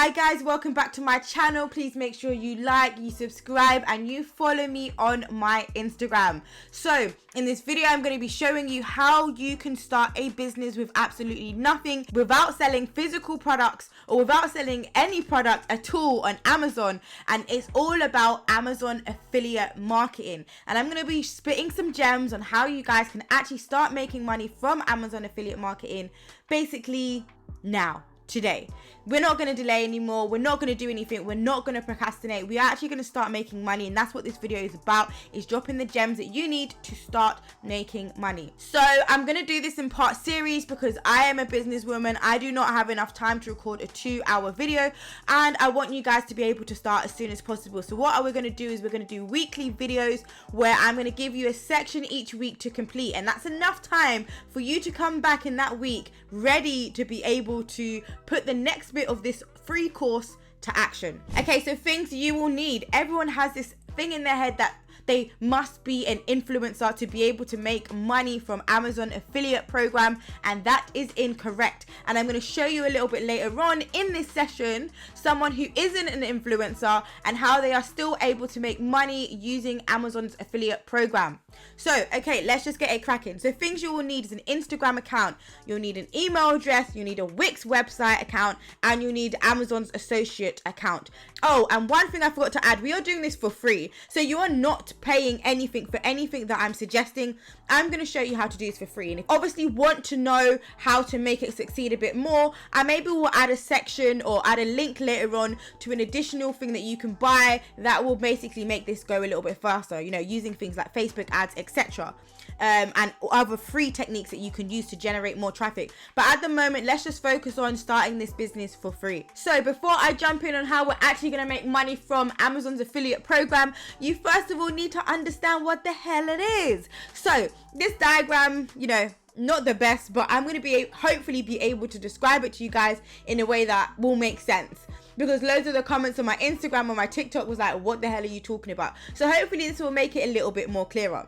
Hi guys, welcome back to my channel. Please make sure you like, you subscribe, and you follow me on my Instagram. So in this video, I'm going to be showing you how you can start a business with absolutely nothing, without selling physical products or without selling any product at all on Amazon. And it's all about Amazon affiliate marketing. And I'm going to be spitting some gems on how you guys can actually start making money from Amazon affiliate marketing basically now. Today. We're not going to delay anymore. We're not going to do anything. We're not going to procrastinate. We are actually going to start making money, and that's what this video is about, is dropping the gems that you need to start making money. So I'm going to do this in part series because I am a businesswoman. I do not have enough time to record a 2-hour video, and I want you guys to be able to start as soon as possible. So what we're going to do is we're going to do weekly videos where I'm going to give you a section each week to complete, and that's enough time for you to come back in that week ready to be able to put the next bit of this free course to action. Okay, so things you will need. Everyone has this thing in their head that they must be an influencer to be able to make money from Amazon affiliate program, and that is incorrect. And I'm going to show you a little bit later on in this session someone who isn't an influencer and how they are still able to make money using Amazon's affiliate program. So okay, let's just get it cracking. So things you will need is an Instagram account, you'll need an email address, you need a Wix website account, and you need Amazon's associate account. Oh, and one thing I forgot to add, we are doing this for free, so you are not paying anything for anything that I'm suggesting. I'm going to show you how to do this for free, and if you obviously want to know how to make it succeed a bit more, I maybe will add a section or add a link later on to an additional thing that you can buy that will basically make this go a little bit faster, you know, using things like Facebook ads, etc. And other free techniques that you can use to generate more traffic. But at the moment, let's just focus on starting this business for free. So before I jump in on how we're actually going to make money from Amazon's affiliate program, you first of all need to understand what the hell it is. So this diagram, you know, not the best, but I'm going to hopefully be able to describe it to you guys in a way that will make sense, because loads of the comments on my Instagram or my TikTok was like, what the hell are you talking about? So hopefully this will make it a little bit more clearer.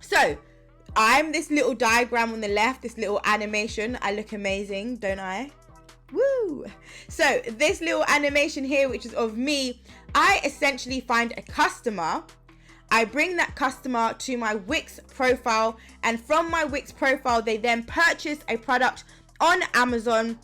So I'm this little diagram on the left, this little animation. I look amazing, don't I? Woo! So this little animation here, which is of me, I essentially find a customer. I bring that customer to my Wix profile, and from my Wix profile, they then purchase a product on Amazon,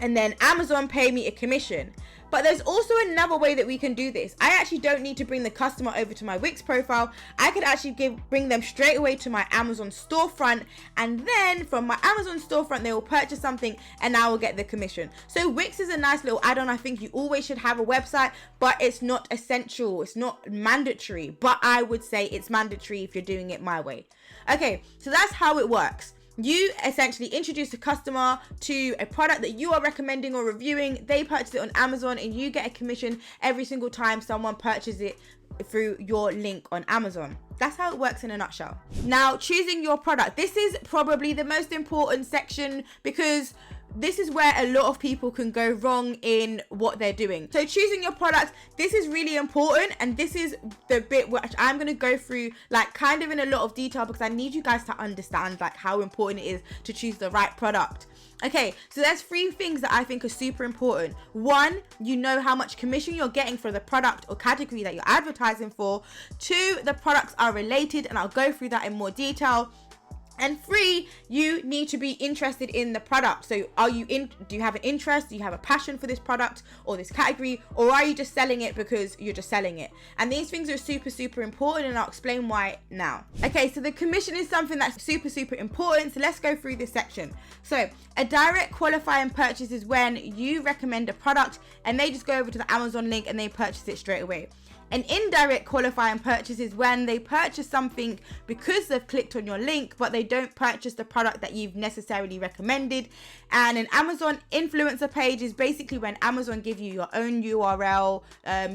and then Amazon pay me a commission. But there's also another way that we can do this. I actually don't need to bring the customer over to my Wix profile. I could actually bring them straight away to my Amazon storefront, and then from my Amazon storefront, they will purchase something and I will get the commission. So Wix is a nice little add-on. I think you always should have a website, but it's not essential. It's not mandatory, but I would say it's mandatory if you're doing it my way. Okay, so that's how it works. You essentially introduce a customer to a product that you are recommending or reviewing. They purchase it on Amazon, and you get a commission every single time someone purchases it through your link on Amazon. That's how it works in a nutshell. Now, choosing your product. This is probably the most important section, because this is where a lot of people can go wrong in what they're doing. So choosing your product, this is really important, and this is the bit which I'm going to go through like kind of in a lot of detail, because I need you guys to understand like how important it is to choose the right product. Okay, so there's 3 things that I think are super important. 1, you know how much commission you're getting for the product or category that you're advertising for. 2, the products are related, and I'll go through that in more detail. And 3, you need to be interested in the product. So do you have an interest? Do you have a passion for this product or this category? Or are you just selling it because you're just selling it? And these things are super, super important, and I'll explain why now. Okay, so the commission is something that's super, super important. So let's go through this section. So a direct qualifying purchase is when you recommend a product and they just go over to the Amazon link and they purchase it straight away. An indirect qualifying purchase is when they purchase something because they've clicked on your link, but they don't purchase the product that you've necessarily recommended. And an Amazon influencer page is basically when Amazon give you your own URL,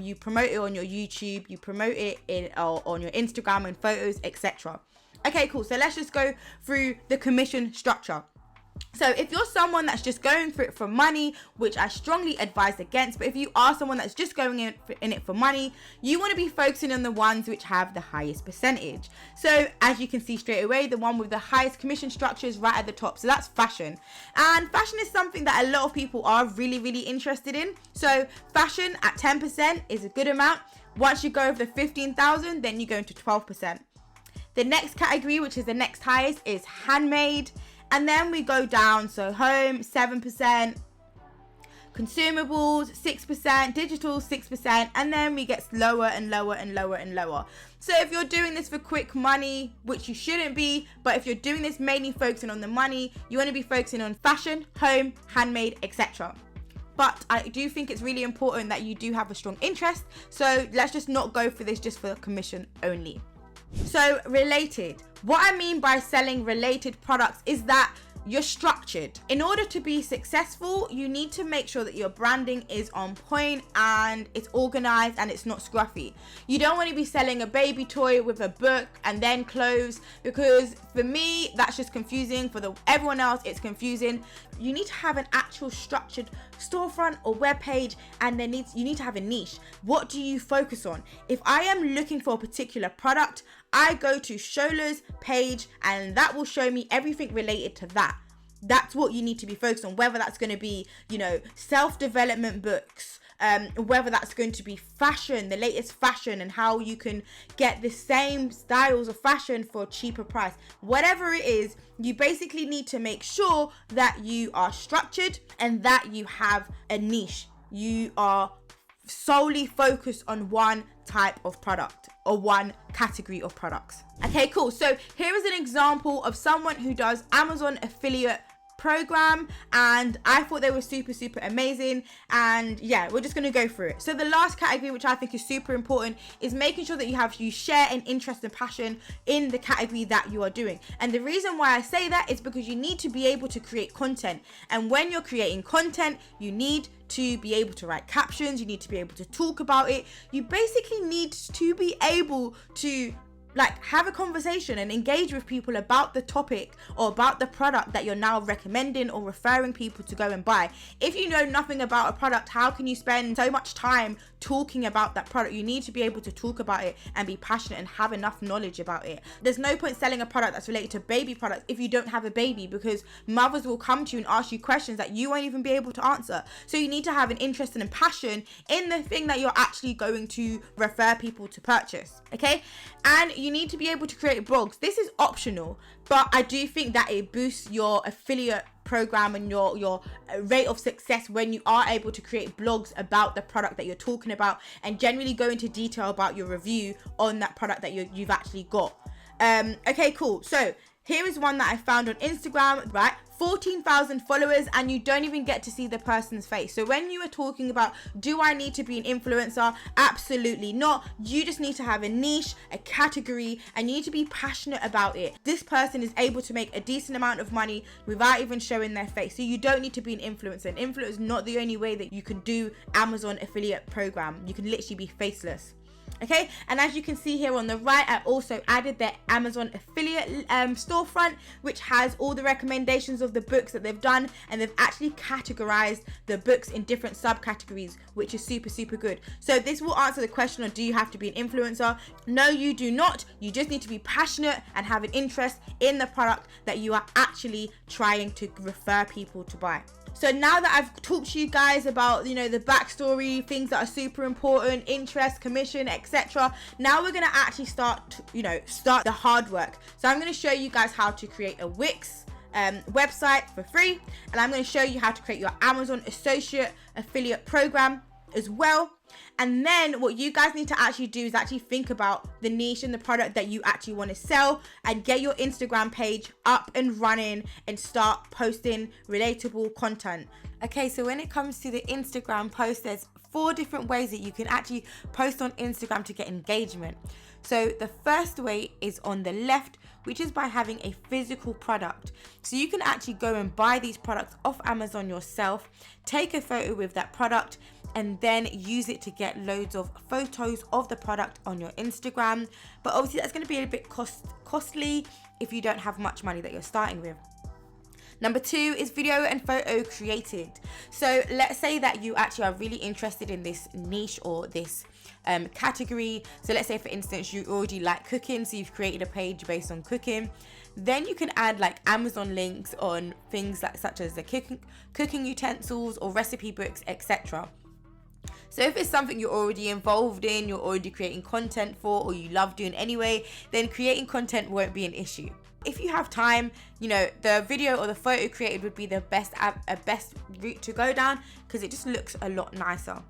you promote it on your YouTube, you promote it on your Instagram and photos, etc. Okay, cool. So let's just go through the commission structure. So if you're someone that's just going for it for money, which I strongly advise against, but if you are someone that's just going in it for money, you want to be focusing on the ones which have the highest percentage. So as you can see straight away, the one with the highest commission structure is right at the top. So that's fashion. And fashion is something that a lot of people are really, really interested in. So fashion at 10% is a good amount. Once you go over the 15,000, then you go into 12%. The next category, which is the next highest, is handmade. And then we go down, so home, 7%, consumables, 6%, digital, 6%, and then we get lower and lower and lower and lower. So if you're doing this for quick money, which you shouldn't be, but if you're doing this mainly focusing on the money, you want to be focusing on fashion, home, handmade, etc. But I do think it's really important that you do have a strong interest. So let's just not go for this just for commission only. So related, what I mean by selling related products is that you're structured. In order to be successful, you need to make sure that your branding is on point and it's organized and it's not scruffy. You don't want to be selling a baby toy with a book and then clothes, because for me, that's just confusing. For everyone else, it's confusing. You need to have an actual structured storefront or web page, and you need to have a niche. What do you focus on? If I am looking for a particular product, I go to Shola's page and that will show me everything related to that. That's what you need to be focused on, whether that's going to be, self-development books, whether that's going to be fashion, the latest fashion, and how you can get the same styles of fashion for a cheaper price. Whatever it is, you basically need to make sure that you are structured and that you have a niche. You are solely focused on one type of product or one category of products. Okay, cool. So here is an example of someone who does Amazon affiliate program, and I thought they were super amazing, and yeah, we're just going to go through it. So the last category, which I think is super important, is making sure that you share an interest and passion in the category that you are doing. And the reason why I say that is because you need to be able to create content, and when you're creating content, you need to be able to write captions, you need to be able to talk about it, you basically need to be able to have a conversation and engage with people about the topic or about the product that you're now recommending or referring people to go and buy. If you know nothing about a product, how can you spend so much time talking about that product? You need to be able to talk about it and be passionate and have enough knowledge about it. There's no point selling a product that's related to baby products if you don't have a baby, because mothers will come to you and ask you questions that you won't even be able to answer. So you need to have an interest and a passion in the thing that you're actually going to refer people to purchase. Okay, and you need to be able to create blogs. This is optional, but I do think that it boosts your affiliate program and your rate of success when you are able to create blogs about the product that you're talking about and generally go into detail about your review on that product that you've actually got. Okay, cool. So here is one that I found on Instagram, right? 14,000 followers, and you don't even get to see the person's face. So when you are talking about, do I need to be an influencer? Absolutely not. You just need to have a niche, a category, and you need to be passionate about it. This person is able to make a decent amount of money without even showing their face. So you don't need to be an influencer. An influencer is not the only way that you can do Amazon affiliate program. You can literally be faceless. Okay, and as you can see here on the right, I also added their Amazon affiliate storefront, which has all the recommendations of the books that they've done, and they've actually categorized the books in different subcategories, which is super good. So this will answer the question of, do you have to be an influencer? No, you do not. You just need to be passionate and have an interest in the product that you are actually trying to refer people to buy. So now that I've talked to you guys about, the backstory, things that are super important, interest, commission, etc. Now we're going to actually start the hard work. So I'm going to show you guys how to create a Wix website for free. And I'm going to show you how to create your Amazon associate affiliate program as well. And then what you guys need to actually do is actually think about the niche and the product that you actually want to sell, and get your Instagram page up and running and start posting relatable content. Okay, so when it comes to the Instagram post, there's 4 different ways that you can actually post on Instagram to get engagement. So the first way is on the left, which is by having a physical product. So you can actually go and buy these products off Amazon yourself, take a photo with that product, and then use it to get loads of photos of the product on your Instagram. But obviously that's going to be a bit costly if you don't have much money that you're starting with. Number 2 is video and photo created. So let's say that you actually are really interested in this niche or this category. So let's say, for instance, you already like cooking, so you've created a page based on cooking. Then you can add like Amazon links on things like such as the cooking utensils or recipe books, etc. So if it's something you're already involved in, you're already creating content for, or you love doing anyway, then creating content won't be an issue. If you have time, you know, the video or the photo created would be the best route to go down, because it just looks a lot nicer.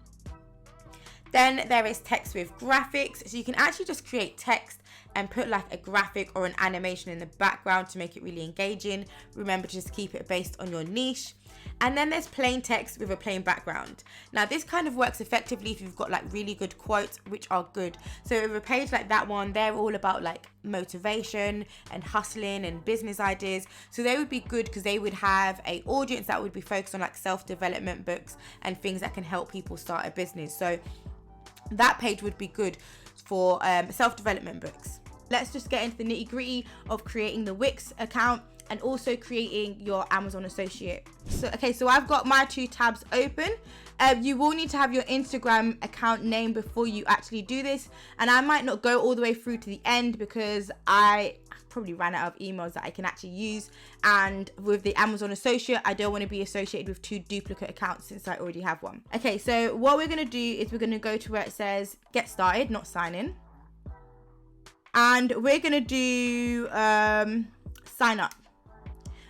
Then there is text with graphics. So you can actually just create text and put like a graphic or an animation in the background to make it really engaging. Remember to just keep it based on your niche. And then there's plain text with a plain background. Now this kind of works effectively if you've got like really good quotes, which are good. So with a page like that one, they're all about like motivation and hustling and business ideas. So they would be good because they would have a audience that would be focused on like self-development books and things that can help people start a business. So that page would be good for self-development books. Let's just get into the nitty-gritty of creating the Wix account and also creating your Amazon associate. So I've got my 2 tabs open. You will need to have your Instagram account name before you actually do this, and I might not go all the way through to the end because I probably ran out of emails that I can actually use, and with the Amazon associate I don't want to be associated with 2 duplicate accounts since I already have one. Okay, so what we're going to do is we're going to go to where it says get started, not sign in, and we're going to do sign up.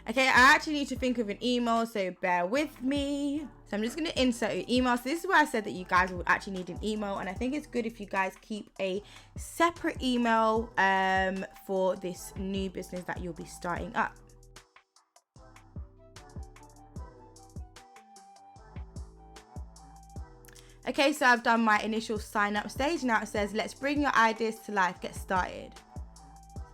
Okay, I actually need to think of an email, so bear with me. So I'm just going to insert your email. So this is where I said that you guys would actually need an email, and I think it's good if you guys keep a separate email for this new business that you'll be starting up. Okay, so I've done my initial sign up stage. Now it says, let's bring your ideas to life, get started.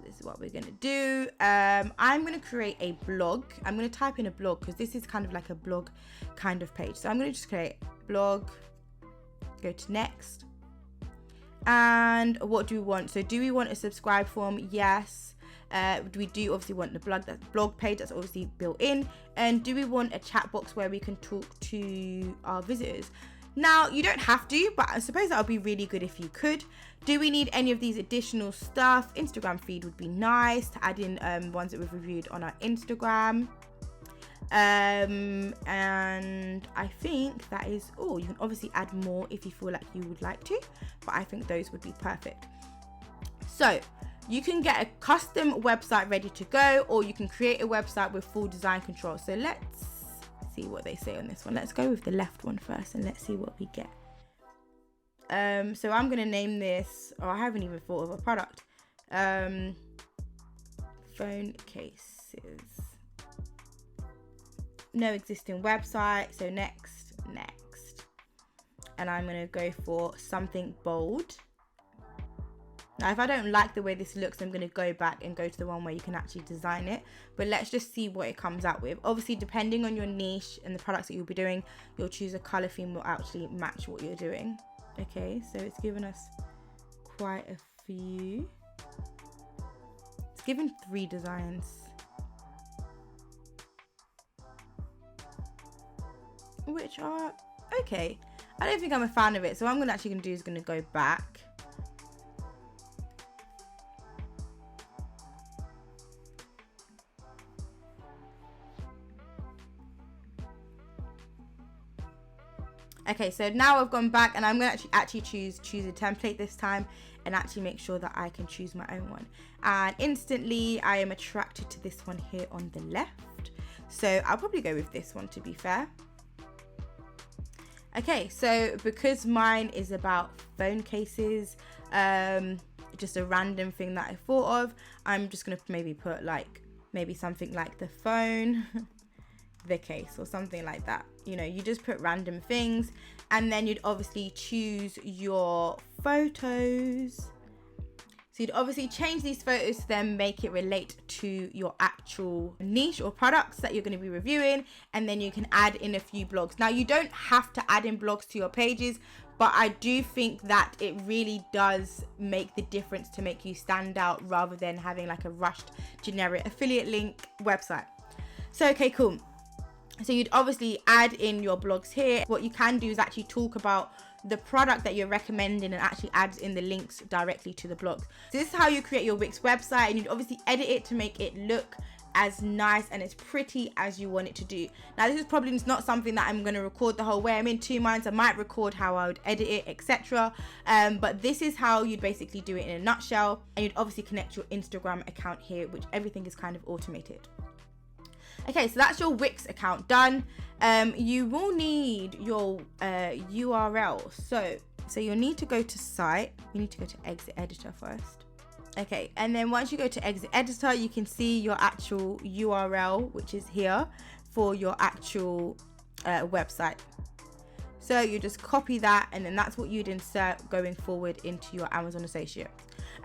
This is what we're going to do. I'm going to create a blog. I'm going to type in a blog because this is kind of like a blog kind of page. So I'm going to just create blog, go to next. And what do we want? So do we want a subscribe form? Yes. We do obviously want the blog page that's obviously built in. And do we want a chat box where we can talk to our visitors? Now, you don't have to, but I suppose that would be really good if you could. Do we need any of these additional stuff? Instagram feed would be nice to add in ones that we've reviewed on our Instagram. And I think that is all. You can obviously add more if you feel like you would like to, but I think those would be perfect. So you can get a custom website ready to go, or you can create a website with full design control. So let's see what they say on this one. Let's go with the left one first and let's see what we get. So I'm gonna name this, I haven't even thought of a product. Phone cases. No existing website, so next. And I'm gonna go for something bold. Now, if I don't like the way this looks, I'm going to go back and go to the one where you can actually design it. But let's just see what it comes out with. Obviously, depending on your niche and the products that you'll be doing, you'll choose a color theme that will actually match what you're doing. Okay, so it's given us quite a few. It's given 3 designs. Which are okay. I don't think I'm a fan of it. So what I'm actually going to do is going to go back. Okay, so now I've gone back and I'm going to actually choose a template this time and actually make sure that I can choose my own one. And instantly I am attracted to this one here on the left. So I'll probably go with this one, to be fair. Okay, so because mine is about phone cases, just a random thing that I thought of, I'm just going to maybe put like, maybe something like the phone, the case, or something like that. You know, you just put random things, and then you'd obviously choose your photos. So you'd obviously change these photos to then make it relate to your actual niche or products that you're going to be reviewing, and then you can add in a few blogs. Now, you don't have to add in blogs to your pages, but I do think that it really does make the difference to make you stand out rather than having like a rushed generic affiliate link website. So, okay, cool. So you'd obviously add in your blogs here. What you can do is actually talk about the product that you're recommending and actually add in the links directly to the blogs. So this is how you create your Wix website, and you'd obviously edit it to make it look as nice and as pretty as you want it to do. Now, this is probably not something that I'm going to record the whole way. I'm in two minds. I might record how I would edit it, etc. But this is how you'd basically do it in a nutshell. And you'd obviously connect your Instagram account here, which everything is kind of automated. Okay, so that's your Wix account done. You will need your URL. So you'll need to go to site. You need to go to exit editor first. Okay, and then once you go to exit editor, you can see your actual URL, which is here for your actual website. So you just copy that, and then that's what you'd insert going forward into your Amazon Associate.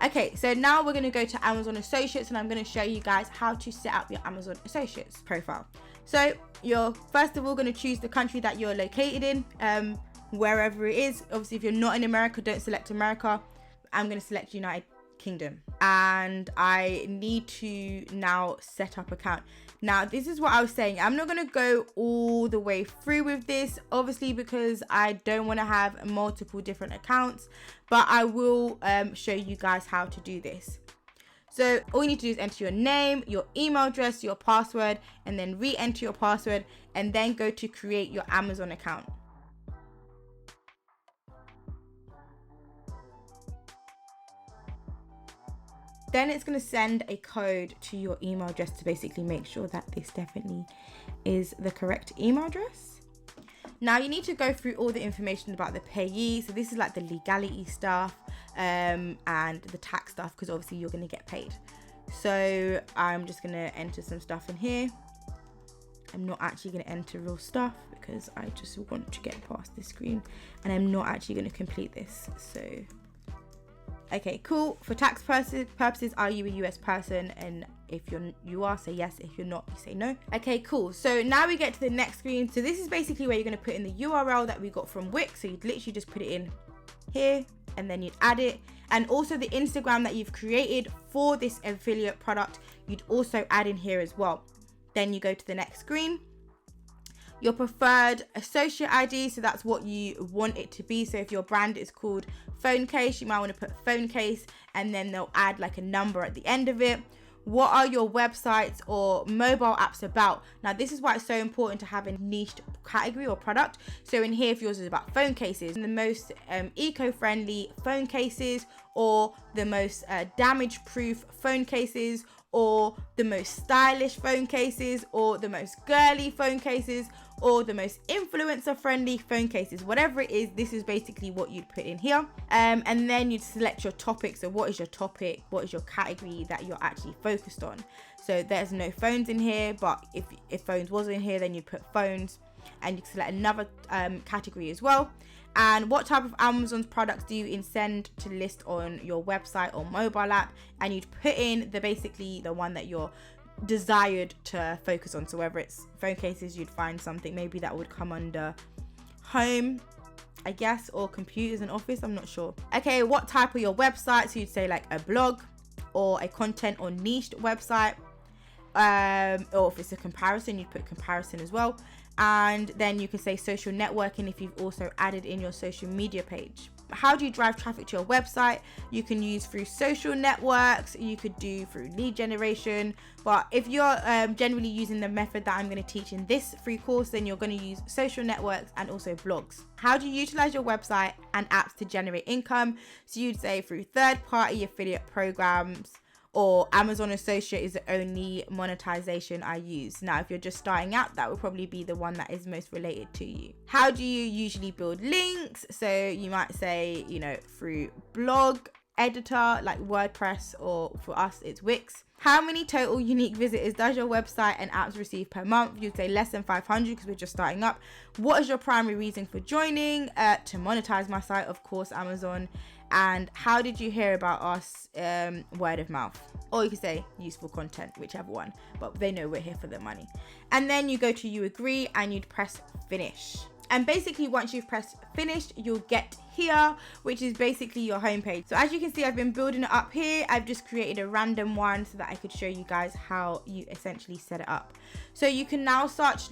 Okay, so now we're going to go to Amazon Associates, and I'm going to show you guys how to set up your Amazon Associates profile. So you're first of all going to choose the country that you're located in, wherever it is. Obviously, if you're not in America, don't select America. I'm going to select United Kingdom, and I need to now set up account. Now, this is what I was saying. I'm not going to go all the way through with this, obviously, because I don't want to have multiple different accounts, but I will show you guys how to do this. So all you need to do is enter your name, your email address, your password, and then re-enter your password, and then go to create your Amazon account. Then it's going to send a code to your email address to basically make sure that this definitely is the correct email address. Now you need to go through all the information about the payee. So this is like the legality stuff and the tax stuff, because obviously you're going to get paid. So I'm just going to enter some stuff in here. I'm not actually going to enter real stuff because I just want to get past this screen, and I'm not actually going to complete this. So okay, cool. For tax purposes, are you a US person? And if you are, say yes. If you're not, you say no. Okay, cool. So now we get to the next screen. So this is basically where you're going to put in the URL that we got from Wix. So you'd literally just put it in here, and then you'd add it. And also the Instagram that you've created for this affiliate product, you'd also add in here as well. Then you go to the next screen. Your preferred associate ID, so that's what you want it to be. So if your brand is called Phone Case, you might want to put Phone Case, and then they'll add like a number at the end of it. What are your websites or mobile apps about? Now this is why it's so important to have a niched category or product. So in here, if yours is about phone cases, the most eco-friendly phone cases, or the most damage-proof phone cases, or the most stylish phone cases, or the most girly phone cases, or the most influencer friendly phone cases, whatever it is, this is basically what you'd put in here. And then you'd select your topic. So what is your topic? What is your category that you're actually focused on? So there's no phones in here, but if phones was in here, then you'd put phones, and you can select another category as well. And what type of Amazon's products do you intend to list on your website or mobile app? And you'd put in basically the one that you're desired to focus on. So whether it's phone cases, you'd find something maybe that would come under home, I guess, or computers and office, I'm not sure. Okay, what type of your website? So you'd say like a blog or a content or niched website. Or if it's a comparison, you'd put comparison as well. And then you can say social networking if you've also added in your social media page. How do you drive traffic to your website? You can use through social networks, you could do through lead generation, but if you're generally using the method that I'm going to teach in this free course, then you're going to use social networks and also blogs. How do you utilize your website and apps to generate income? So you'd say through third-party affiliate programs, or Amazon Associate is the only monetization I use. Now, if you're just starting out, that would probably be the one that is most related to you. How do you usually build links? So you might say, through blog editor like WordPress, or for us, it's Wix. How many total unique visitors does your website and apps receive per month? You'd say less than 500 because we're just starting up. What is your primary reason for joining? To monetize my site, of course, Amazon. And how did you hear about us? Word of mouth. Or you could say useful content, whichever one, but they know we're here for the money. And then you go to you agree, and you'd press finish. And basically once you've pressed finished, you'll get here, which is basically your homepage. So as you can see, I've been building it up here. I've just created a random one so that I could show you guys how you essentially set it up. So you can now start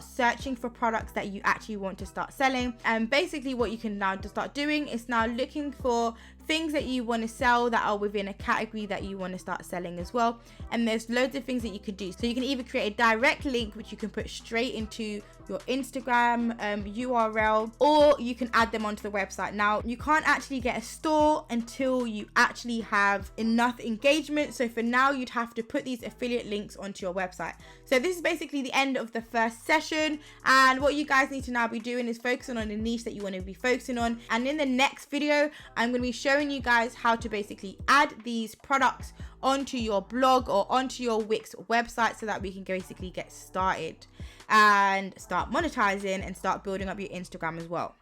searching for products that you actually want to start selling. And basically what you can now just start doing is now looking for things that you want to sell that are within a category that you want to start selling as well. And there's loads of things that you could do. So you can either create a direct link, which you can put straight into your Instagram URL, or you can add them onto the website. Now, you can't actually get a store until you actually have enough engagement. So for now, you'd have to put these affiliate links onto your website. So this is basically the end of the first session. And what you guys need to now be doing is focusing on the niche that you want to be focusing on. And in the next video, I'm going to be showing you guys how to basically add these products onto your blog or onto your Wix website so that we can basically get started and start monetizing and start building up your Instagram as well.